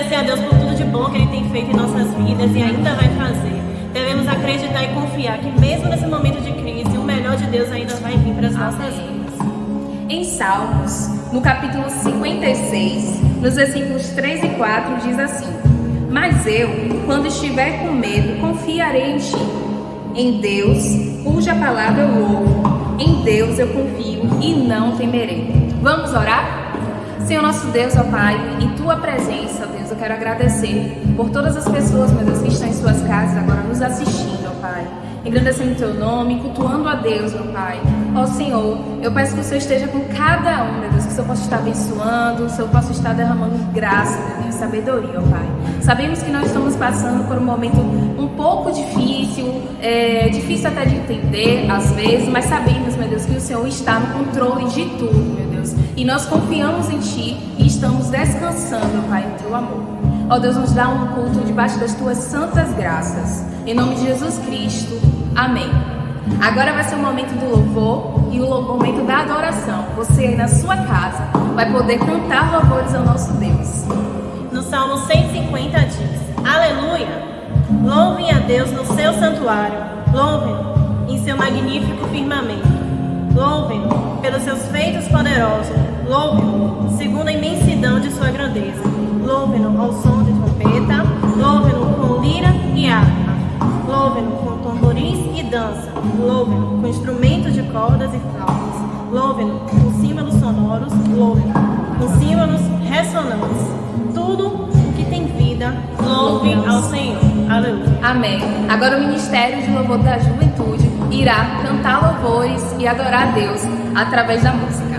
agradecer a Deus por tudo de bom que Ele tem feito em nossas vidas e ainda vai fazer. Devemos acreditar e confiar que mesmo nesse momento de crise, o melhor de Deus ainda vai vir para as nossas vidas. Em Salmos, no capítulo 56, nos versículos 3 e 4, diz assim: Mas eu, quando estiver com medo, confiarei em ti. Em Deus, cuja palavra eu louvo, em Deus eu confio e não temerei. Vamos orar? Senhor nosso Deus, ó Pai, em Tua presença, ó Deus, eu quero agradecer por todas as pessoas, meu Deus, que estão em suas casas agora nos assistindo, ó Pai. Engrandecendo o Teu nome, cultuando a Deus, ó Pai. Ó Senhor, eu peço que o Senhor esteja com cada um, meu Deus, que o Senhor possa estar abençoando, o Senhor possa estar derramando graça, meu Deus, sabedoria, ó Pai. Sabemos que nós estamos passando por um momento um pouco difícil, difícil até de entender, às vezes, mas sabemos, meu Deus, que o Senhor está no controle de tudo, meu Deus. E nós confiamos em Ti e estamos descansando, Pai, no Teu amor. Ó Deus, nos dá um culto debaixo das Tuas santas graças. Em nome de Jesus Cristo. Amém. Agora vai ser o momento do louvor e o momento da adoração. Você aí na sua casa vai poder cantar louvores ao nosso Deus. No Salmo 150 diz: Aleluia! Louvem a Deus no seu santuário, louvem-no em seu magnífico firmamento, louvem-no pelos seus feitos poderosos, louvem-no segundo a imensidão de sua grandeza, louvem-no ao som de trompeta, louvem-no com lira e harpa, louvem-no com tamborins e dança, louvem-no com instrumentos de cordas e flautas, louvem-no com símbolos sonoros, louvem-no com símbolos ressonantes. Tudo o que tem vida, louve ao Senhor. Aleluia. Amém. Agora o Ministério de Louvor da Juventude irá cantar louvores e adorar a Deus através da música.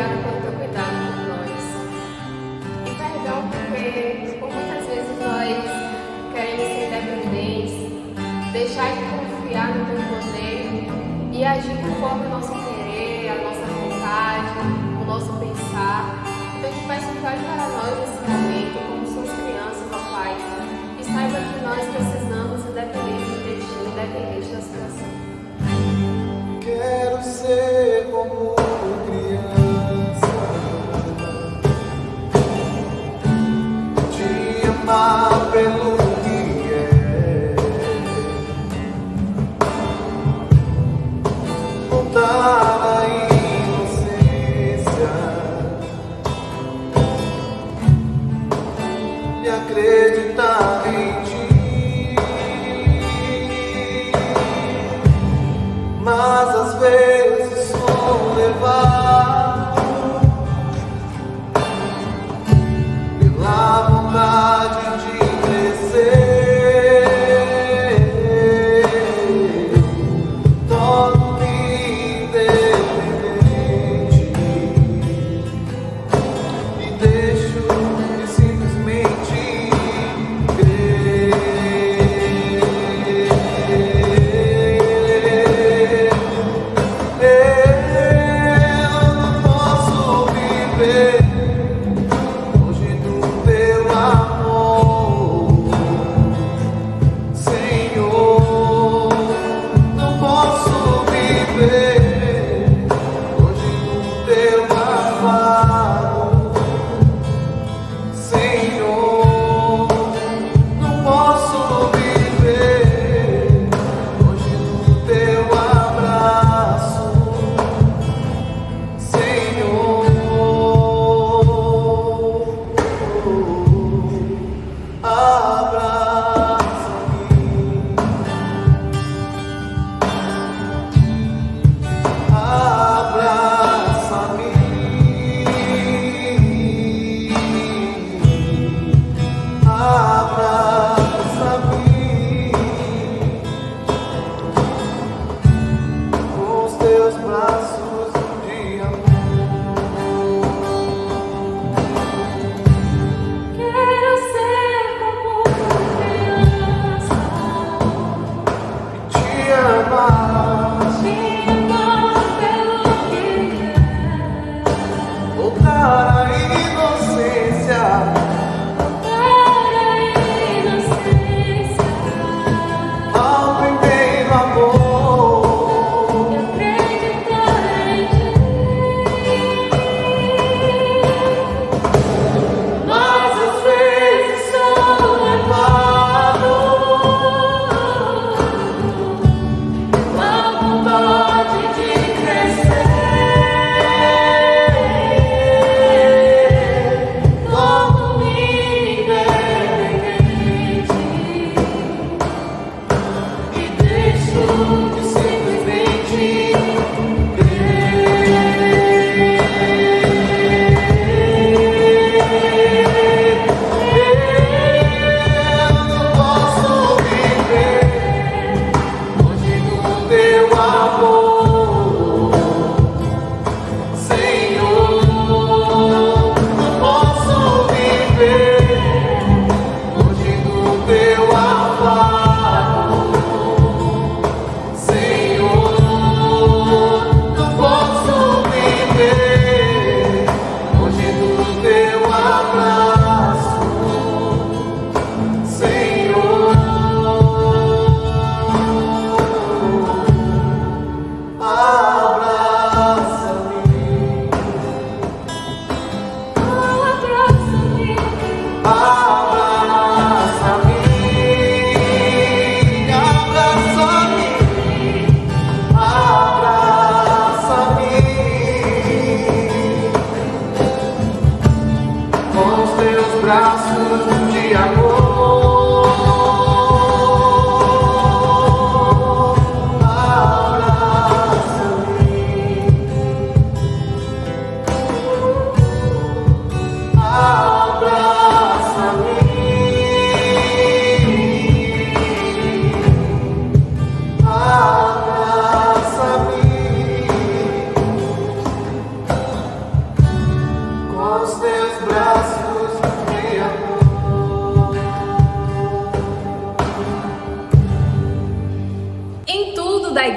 obrigada pelo teu cuidado por nós. E perdão porque por muitas vezes nós queremos ser independentes, deixar de confiar no teu poder e agir conforme o nosso querer, a nossa vontade, o nosso pensar. Então te peço que olhe para nós nesse momento, como suas crianças, ó Pai, e saiba que nós precisamos independente de ti, independente da situação. Quero ser como criança, te amar pelo que é, voltar à inocência e acreditar em ti. Mas às vezes sou levado pela vontade de crescer, torno-me independente e deixo de simplesmente crer.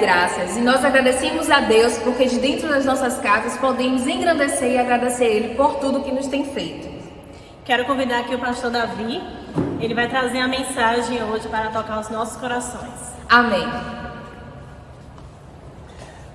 graças. E nós agradecemos a Deus porque de dentro das nossas casas podemos engrandecer e agradecer a Ele por tudo que nos tem feito. Quero convidar aqui o pastor Davi. Ele vai trazer a mensagem hoje para tocar os nossos corações. Amém.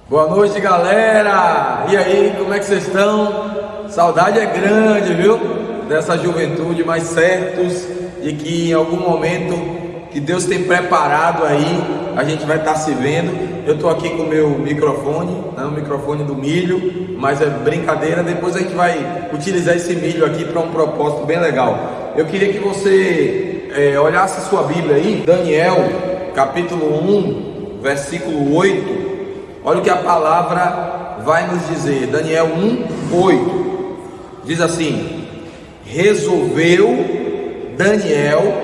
Boa noite, galera! E aí, como é que vocês estão? Saudade é grande, viu? Dessa juventude, mas certos de que em algum momento que Deus tem preparado aí, a gente vai estar se vendo. Eu estou aqui com o meu microfone, o microfone do milho, mas é brincadeira. Depois a gente vai utilizar esse milho aqui para um propósito bem legal. Eu queria que você olhasse sua Bíblia aí, Daniel, capítulo 1, versículo 8. Olha o que a palavra vai nos dizer. Daniel 1, 8. Diz assim: resolveu Daniel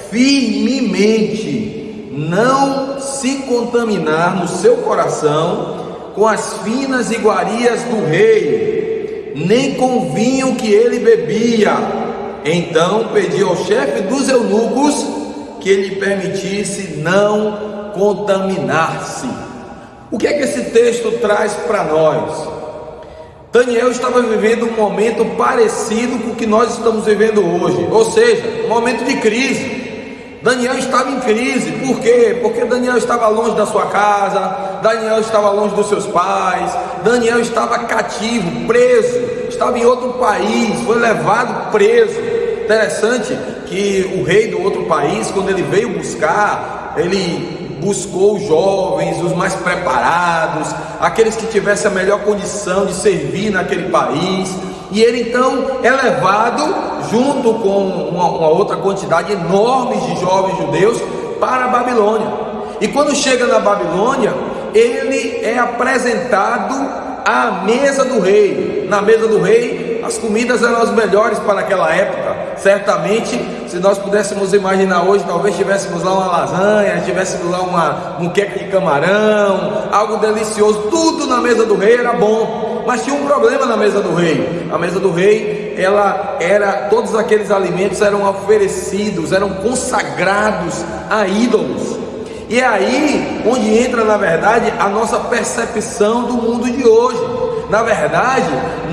firmemente não se contaminar no seu coração com as finas iguarias do rei, nem com o vinho que ele bebia. Então pediu ao chefe dos eunucos que lhe permitisse não contaminar-se. O que é que esse texto traz para nós? Daniel estava vivendo um momento parecido com o que nós estamos vivendo hoje, ou seja, um momento de crise. Daniel estava em crise. Por quê? Porque Daniel estava longe da sua casa, Daniel estava longe dos seus pais, Daniel estava cativo, preso, estava em outro país, foi levado preso. Interessante que o rei do outro país, quando ele veio buscar, ele buscou os jovens, os mais preparados, aqueles que tivessem a melhor condição de servir naquele país. E ele então é levado junto com uma outra quantidade enorme de jovens judeus para a Babilônia. E quando chega na Babilônia, ele é apresentado à mesa do rei. Na mesa do rei, as comidas eram as melhores para aquela época. Certamente, se nós pudéssemos imaginar hoje, talvez tivéssemos lá uma lasanha, tivéssemos lá uma muqueca de camarão, algo delicioso. Tudo na mesa do rei era bom, mas tinha um problema na mesa do rei. A mesa do rei, todos aqueles alimentos eram oferecidos, eram consagrados a ídolos. E é aí onde entra, na verdade, a nossa percepção do mundo de hoje. Na verdade,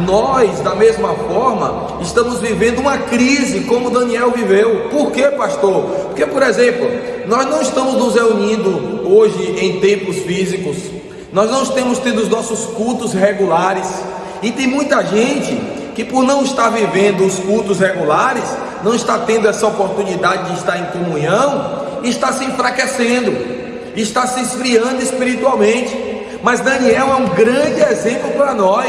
nós, da mesma forma, estamos vivendo uma crise como Daniel viveu. Por quê, pastor? Porque, por exemplo, nós não estamos nos reunindo hoje em templos físicos, nós não temos tido os nossos cultos regulares, e tem muita gente que, por não estar vivendo os cultos regulares, não está tendo essa oportunidade de estar em comunhão, está se enfraquecendo, está se esfriando espiritualmente. Mas Daniel é um grande exemplo para nós.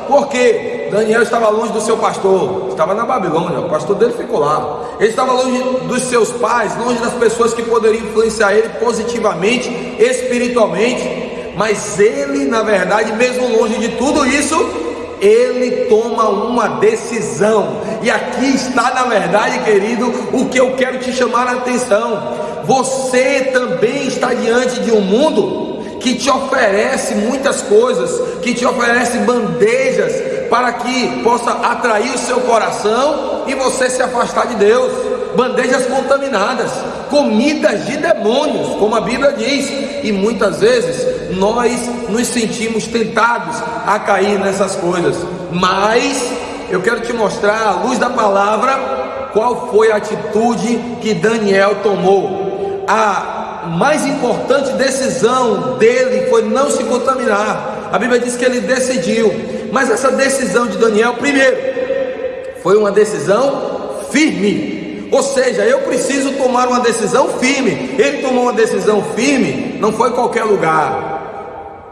Por quê? Daniel estava longe do seu pastor, estava na Babilônia, o pastor dele ficou lá. Ele estava longe dos seus pais, longe das pessoas que poderiam influenciar ele positivamente, espiritualmente. Mas ele, na verdade, mesmo longe de tudo isso, ele toma uma decisão. E aqui está, na verdade, querido, o que eu quero te chamar a atenção. Você também está diante de um mundo que te oferece muitas coisas, que te oferece bandejas para que possa atrair o seu coração e você se afastar de Deus. Bandejas contaminadas, comidas de demônios, como a Bíblia diz. E muitas vezes nós nos sentimos tentados a cair nessas coisas. Mas eu quero te mostrar, à luz da palavra, qual foi a atitude que Daniel tomou. A mais importante decisão dele foi não se contaminar. A Bíblia diz que ele decidiu, mas essa decisão de Daniel, primeiro, foi uma decisão firme. Ou seja, eu preciso tomar uma decisão firme. Ele tomou uma decisão firme, não foi em qualquer lugar.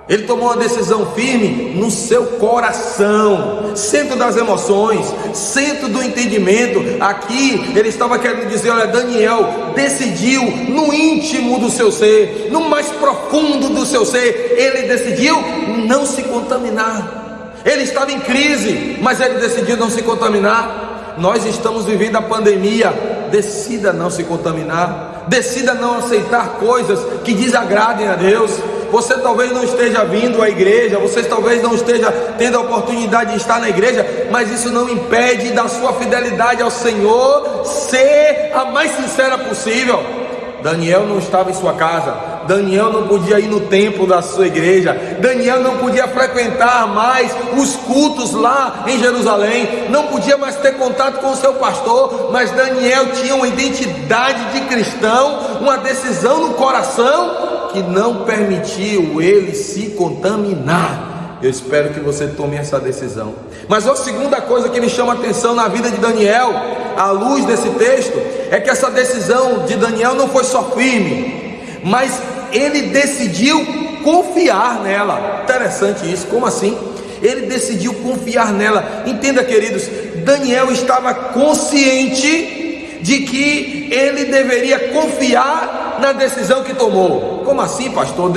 Ele tomou uma decisão firme no seu coração, centro das emoções, centro do entendimento. Aqui ele estava querendo dizer: olha, Daniel decidiu no íntimo do seu ser, no mais profundo do seu ser, ele decidiu não se contaminar. Ele estava em crise, mas ele decidiu não se contaminar. Nós estamos vivendo a pandemia. Decida não se contaminar, decida não aceitar coisas que desagradem a Deus. Você talvez não esteja vindo à igreja, você talvez não esteja tendo a oportunidade de estar na igreja, mas isso não impede da sua fidelidade ao Senhor ser a mais sincera possível. Daniel não estava em sua casa, Daniel não podia ir no templo da sua igreja, Daniel não podia frequentar mais os cultos lá em Jerusalém, não podia mais ter contato com o seu pastor, mas Daniel tinha uma identidade de cristão, uma decisão no coração que não permitiu ele se contaminar. Eu espero que você tome essa decisão. Mas a segunda coisa que me chama a atenção na vida de Daniel, à luz desse texto, é que essa decisão de Daniel não foi só firme, mas ele decidiu confiar nela. Interessante isso, como assim? Ele decidiu confiar nela. Entenda, queridos, Daniel estava consciente de que ele deveria confiar na decisão que tomou. Como assim, pastor?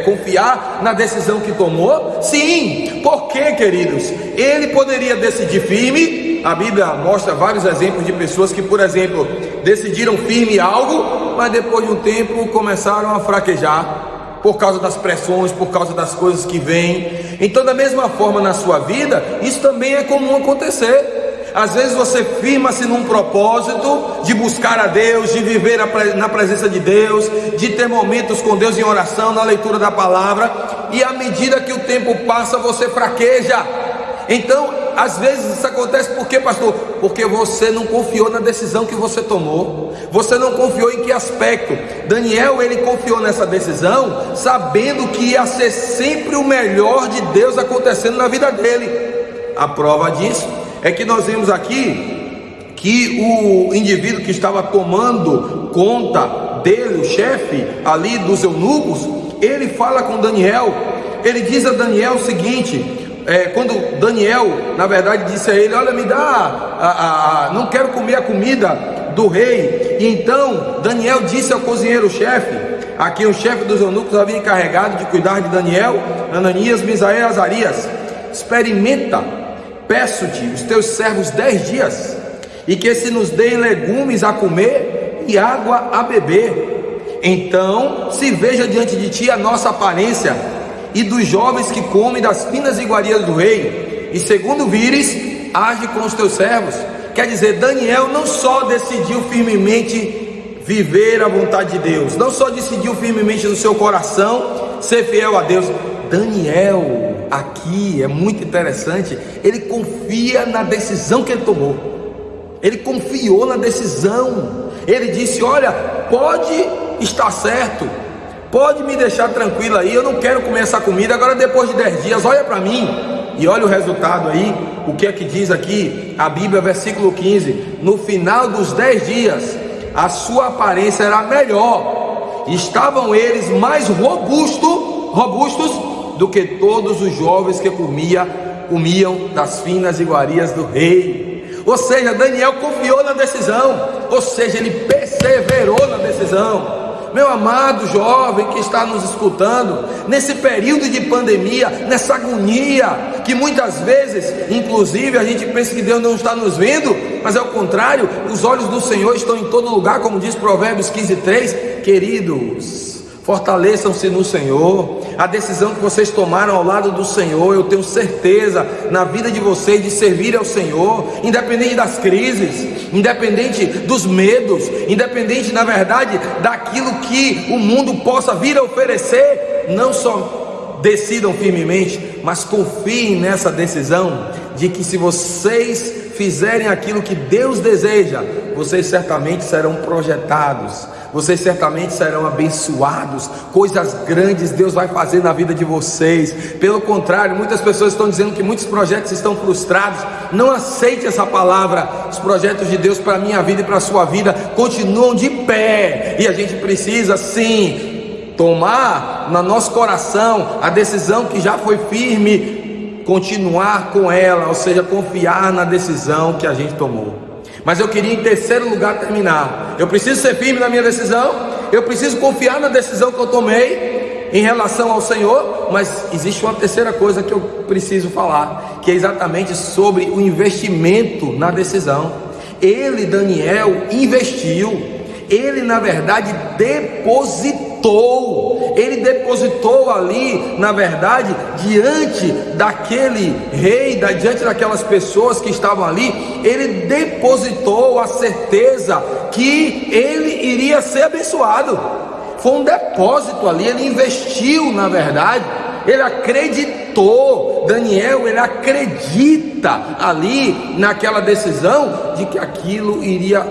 Confiar na decisão que tomou? Sim, porque, queridos, ele poderia decidir firme. A Bíblia mostra vários exemplos de pessoas que, por exemplo, decidiram firme algo, mas depois de um tempo começaram a fraquejar, por causa das pressões, por causa das coisas que vêm. Então, da mesma forma na sua vida, isso também é comum acontecer. Às vezes você firma-se num propósito de buscar a Deus, de viver na presença de Deus, de ter momentos com Deus em oração, na leitura da palavra, e à medida que o tempo passa você fraqueja. Então, às vezes isso acontece por quê, pastor? Porque você não confiou na decisão que você tomou. Você não confiou em que aspecto? Daniel, ele confiou nessa decisão, sabendo que ia ser sempre o melhor de Deus acontecendo na vida dele. A prova disso é que nós vemos aqui que o indivíduo que estava tomando conta dele, o chefe ali dos eunucos, ele fala com Daniel. Ele diz a Daniel o seguinte, quando Daniel, na verdade, disse a ele: olha, me dá, não quero comer a comida do rei. E então Daniel disse ao cozinheiro-chefe, aqui o chefe dos eunucos havia encarregado de cuidar de Daniel, Ananias, Misael e Azarias: experimenta, peço-te, os teus servos 10 dias, e que se nos deem legumes a comer e água a beber. Então se veja diante de ti a nossa aparência e dos jovens que comem das finas iguarias do rei, e segundo vires, age com os teus servos. Quer dizer, Daniel não só decidiu firmemente viver a vontade de Deus, não só decidiu firmemente no seu coração ser fiel a Deus. Daniel, aqui é muito interessante, ele confia na decisão que ele tomou. Ele confiou na decisão. Ele disse: olha, pode estar certo, pode me deixar tranquilo aí, eu não quero comer essa comida. Agora, depois de 10 dias, olha para mim e olha o resultado aí. O que é que diz aqui a Bíblia, versículo 15: no final dos 10 dias, a sua aparência era melhor, estavam eles mais robustos do que todos os jovens que comiam das finas iguarias do rei. Ou seja, Daniel confiou na decisão, ou seja, ele perseverou na decisão. Meu amado jovem que está nos escutando, nesse período de pandemia, nessa agonia, que muitas vezes, inclusive, a gente pensa que Deus não está nos vendo, mas é o contrário, os olhos do Senhor estão em todo lugar, como diz Provérbios 15:3. Queridos, fortaleçam-se no Senhor. A decisão que vocês tomaram ao lado do Senhor, eu tenho certeza na vida de vocês de servir ao Senhor, independente das crises, independente dos medos, independente, na verdade, daquilo que o mundo possa vir a oferecer. Não só decidam firmemente, mas confiem nessa decisão de que se vocês fizerem aquilo que Deus deseja, vocês certamente serão projetados, vocês certamente serão abençoados. Coisas grandes Deus vai fazer na vida de vocês. Pelo contrário, muitas pessoas estão dizendo que muitos projetos estão frustrados. Não aceite essa palavra. Os projetos de Deus para a minha vida e para a sua vida continuam de pé, e a gente precisa sim tomar no nosso coração a decisão que já foi firme, continuar com ela, ou seja, confiar na decisão que a gente tomou. Mas eu queria, em terceiro lugar, terminar. Eu preciso ser firme na minha decisão, eu preciso confiar na decisão que eu tomei em relação ao Senhor, mas existe uma terceira coisa que eu preciso falar, que é exatamente sobre o investimento na decisão. Ele, Daniel, investiu, ele na verdade ele depositou ali, na verdade, diante daquele rei, diante daquelas pessoas que estavam ali, ele depositou a certeza que ele iria ser abençoado. foi um depósito ali, ele investiu, na verdade, ele acreditou. Daniel, ele acredita ali naquela decisão de que aquilo iria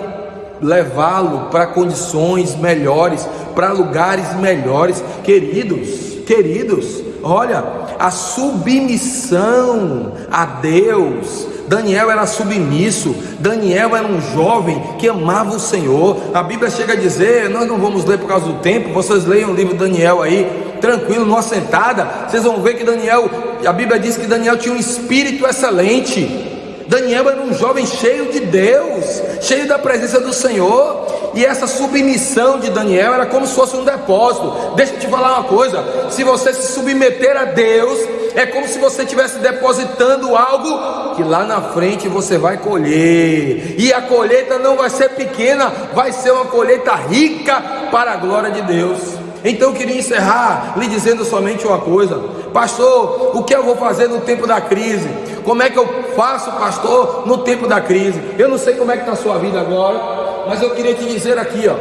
levá-lo para condições melhores, para lugares melhores. Queridos, olha, a submissão a Deus. Daniel era submisso, Daniel era um jovem que amava o Senhor. A Bíblia chega a dizer, nós não vamos ler por causa do tempo, vocês leiam o livro de Daniel aí, tranquilo, numa sentada, vocês vão ver que Daniel, a Bíblia diz que Daniel tinha um espírito excelente. Daniel era um jovem cheio de Deus, cheio da presença do Senhor, e essa submissão de Daniel era como se fosse um depósito. Deixa eu te falar uma coisa: se você se submeter a Deus, é como se você estivesse depositando algo que lá na frente você vai colher, e a colheita não vai ser pequena, vai ser uma colheita rica para a glória de Deus. Então eu queria encerrar lhe dizendo somente uma coisa: pastor, o que eu vou fazer no tempo da crise? Como é que eu faço, pastor, no tempo da crise? Eu não sei como é que está a sua vida agora, mas eu queria te dizer aqui, ó,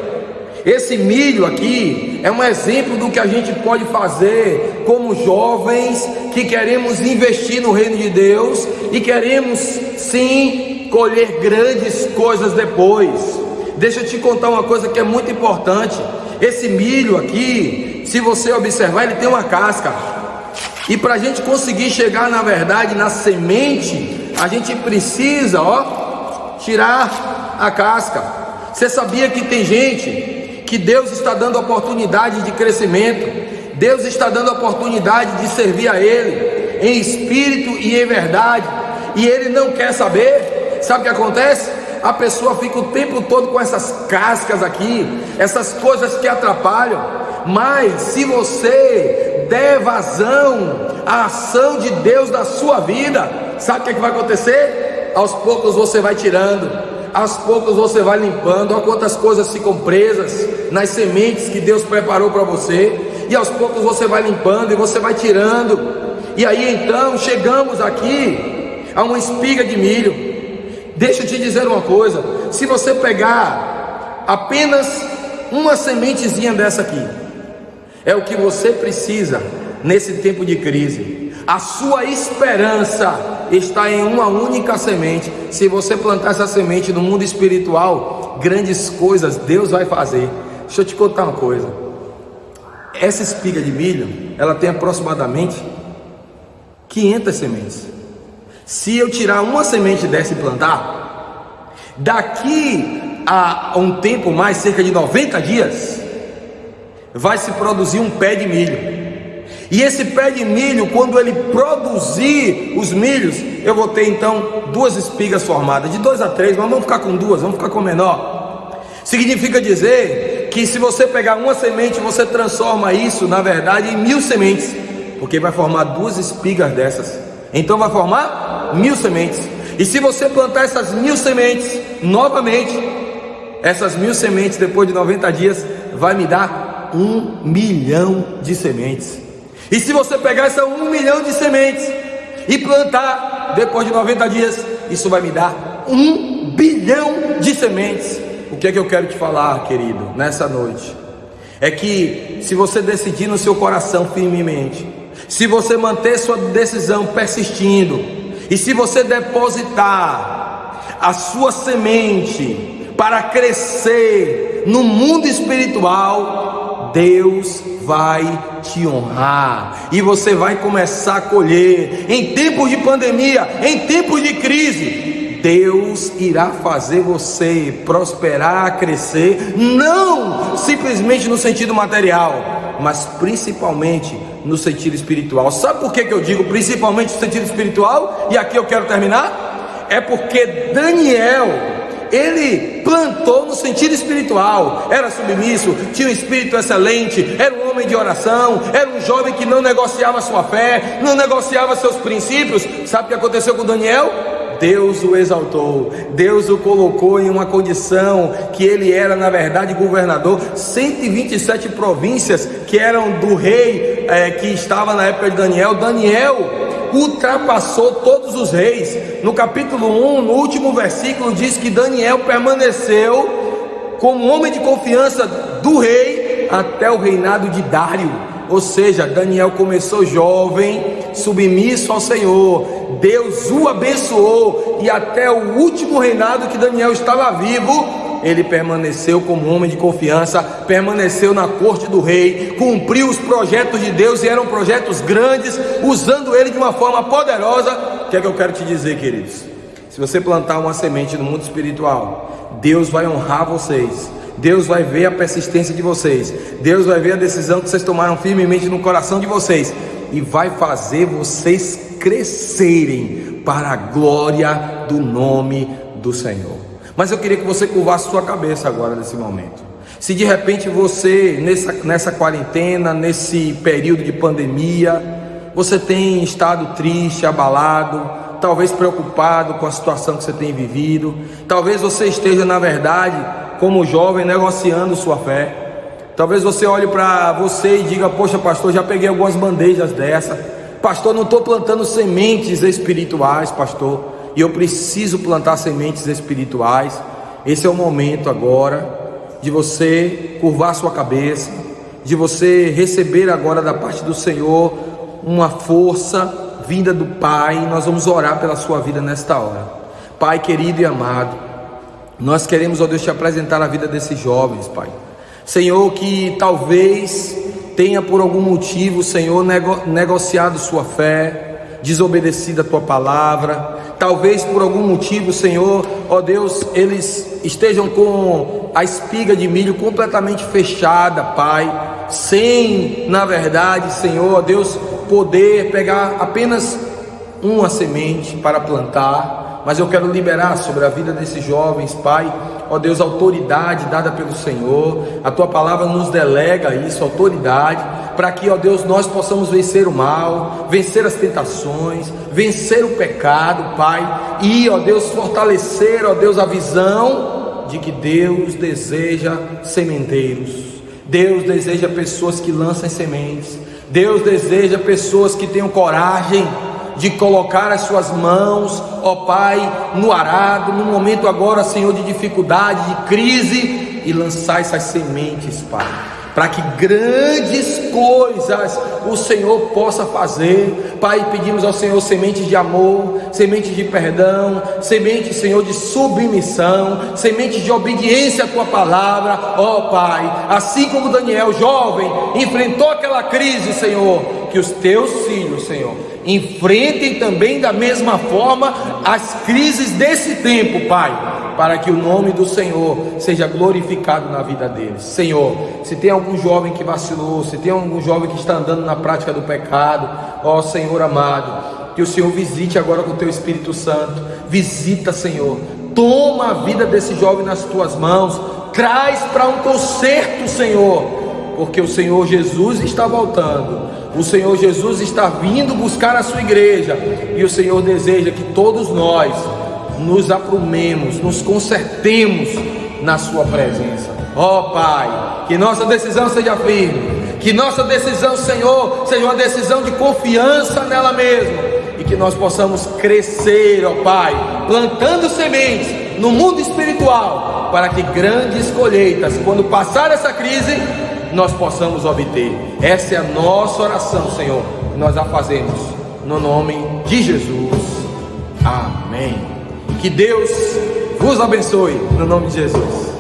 esse milho aqui é um exemplo do que a gente pode fazer como jovens que queremos investir no reino de Deus e queremos sim colher grandes coisas depois. Deixa eu te contar uma coisa que é muito importante. Esse milho aqui, se você observar, ele tem uma casca. E para a gente conseguir chegar, na verdade, na semente, a gente precisa, tirar a casca. Você sabia que tem gente que Deus está dando oportunidade de crescimento, Deus está dando oportunidade de servir a Ele em espírito e em verdade, e ele não quer saber? Sabe o que acontece? A pessoa fica o tempo todo com essas cascas aqui, essas coisas que atrapalham. Mas se você der vazão à ação de Deus na sua vida, sabe o que vai acontecer? Aos poucos você vai tirando, aos poucos você vai limpando. Olha quantas coisas ficam presas nas sementes que Deus preparou para você, e aos poucos você vai limpando e você vai tirando. E aí então chegamos aqui a uma espiga de milho. Deixa eu te dizer uma coisa: se você pegar apenas uma sementezinha dessa aqui, é o que você precisa nesse tempo de crise. A sua esperança está em uma única semente. Se você plantar essa semente no mundo espiritual, grandes coisas Deus vai fazer. Deixa eu te contar uma coisa: essa espiga de milho, ela tem aproximadamente 500 sementes. Se eu tirar uma semente dessa e plantar, daqui a um tempo mais, cerca de 90 dias, vai se produzir um pé de milho. E esse pé de milho, quando ele produzir os milhos, eu vou ter então 2 espigas formadas, de 2 a 3, mas vamos ficar com 2, vamos ficar com menor. Significa dizer que se você pegar uma semente, você transforma isso, na verdade, em 1000 sementes, porque vai formar 2 espigas dessas. Então vai formar 1000 sementes. E se você plantar essas 1000 sementes novamente, essas 1000 sementes depois de 90 dias vai me dar 1 milhão de sementes. E se você pegar essa 1 milhão de sementes e plantar depois de 90 dias, isso vai me dar 1 bilhão de sementes. O que é que eu quero te falar, querido, nessa noite? É que se você decidir no seu coração firmemente, se você manter sua decisão persistindo, e se você depositar a sua semente para crescer no mundo espiritual, Deus vai te honrar, e você vai começar a colher. Em tempos de pandemia, em tempos de crise, Deus irá fazer você prosperar, crescer, não simplesmente no sentido material, mas principalmente no sentido espiritual. Sabe por que eu digo principalmente no sentido espiritual? E aqui eu quero terminar. É porque Daniel, ele plantou no sentido espiritual, era submisso, tinha um espírito excelente, era um homem de oração, era um jovem que não negociava sua fé, não negociava seus princípios. Sabe o que aconteceu com Daniel? Deus o exaltou, Deus o colocou em uma condição que ele era, na verdade, governador. 127 províncias que eram do rei que estava na época de Daniel. Daniel ultrapassou todos os reis. No capítulo 1, no último versículo, diz que Daniel permaneceu como homem de confiança do rei até o reinado de Dário. Ou seja, Daniel começou jovem, submisso ao Senhor. Deus o abençoou e até o último reinado que Daniel estava vivo, ele permaneceu como homem de confiança, permaneceu na corte do rei, cumpriu os projetos de Deus, e eram projetos grandes, usando ele de uma forma poderosa. O que é que eu quero te dizer, queridos? Se você plantar uma semente no mundo espiritual, Deus vai honrar vocês, Deus vai ver a persistência de vocês, Deus vai ver a decisão que vocês tomaram firmemente no coração de vocês, e vai fazer vocês crescerem para a glória do nome do Senhor. Mas eu queria que você curvasse sua cabeça agora nesse momento. Se de repente você, nessa quarentena, nesse período de pandemia, você tem estado triste, abalado, talvez preocupado com a situação que você tem vivido, talvez você esteja, na verdade, como jovem, negociando sua fé. Talvez você olhe para você e diga: poxa, pastor, já peguei algumas bandejas dessa. Pastor, não estou plantando sementes espirituais, pastor, e eu preciso plantar sementes espirituais. Esse é o momento agora de você curvar sua cabeça, de você receber agora da parte do Senhor uma força vinda do Pai. Nós vamos orar pela sua vida nesta hora. Pai querido e amado, nós queremos, ó Deus, te apresentar a vida desses jovens, Pai. Senhor, que talvez tenha por algum motivo, Senhor, negociado sua fé, desobedecido a tua palavra. Talvez por algum motivo, Senhor, ó Deus, eles estejam com a espiga de milho completamente fechada, Pai, sem, na verdade, Senhor, ó Deus, poder pegar apenas uma semente para plantar. Mas eu quero liberar sobre a vida desses jovens, Pai, ó Deus, autoridade dada pelo Senhor. A tua palavra nos delega isso, autoridade, para que, ó Deus, nós possamos vencer o mal, vencer as tentações, vencer o pecado, Pai, e, ó Deus, fortalecer, ó Deus, a visão de que Deus deseja sementeiros, Deus deseja pessoas que lancem sementes, Deus deseja pessoas que tenham coragem de colocar as suas mãos, ó Pai, no arado, no momento agora, Senhor, de dificuldade, de crise, e lançar essas sementes, Pai, para que grandes coisas o Senhor possa fazer. Pai, pedimos ao Senhor sementes de amor, sementes de perdão, sementes, Senhor, de submissão, sementes de obediência à tua palavra, ó Pai. Assim como Daniel, jovem, enfrentou aquela crise, Senhor, que os teus filhos, Senhor, enfrentem também da mesma forma as crises desse tempo, Pai, para que o nome do Senhor seja glorificado na vida deles. Senhor, se tem algum jovem que vacilou, se tem algum jovem que está andando na prática do pecado, ó Senhor amado, que o Senhor visite agora com o teu Espírito Santo. Visita, Senhor, toma a vida desse jovem nas tuas mãos, traz para um conserto, Senhor, porque o Senhor Jesus está voltando, o Senhor Jesus está vindo buscar a sua igreja, e o Senhor deseja que todos nós nos aprumemos, nos consertemos na sua presença. Ó Pai, que nossa decisão seja firme, que nossa decisão, Senhor, seja uma decisão de confiança nela mesma, e que nós possamos crescer, ó Pai, plantando sementes no mundo espiritual, para que grandes colheitas, quando passar essa crise, nós possamos obter. Essa é a nossa oração, Senhor, e nós a fazemos no nome de Jesus. Amém. Que Deus vos abençoe no nome de Jesus.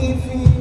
infinito.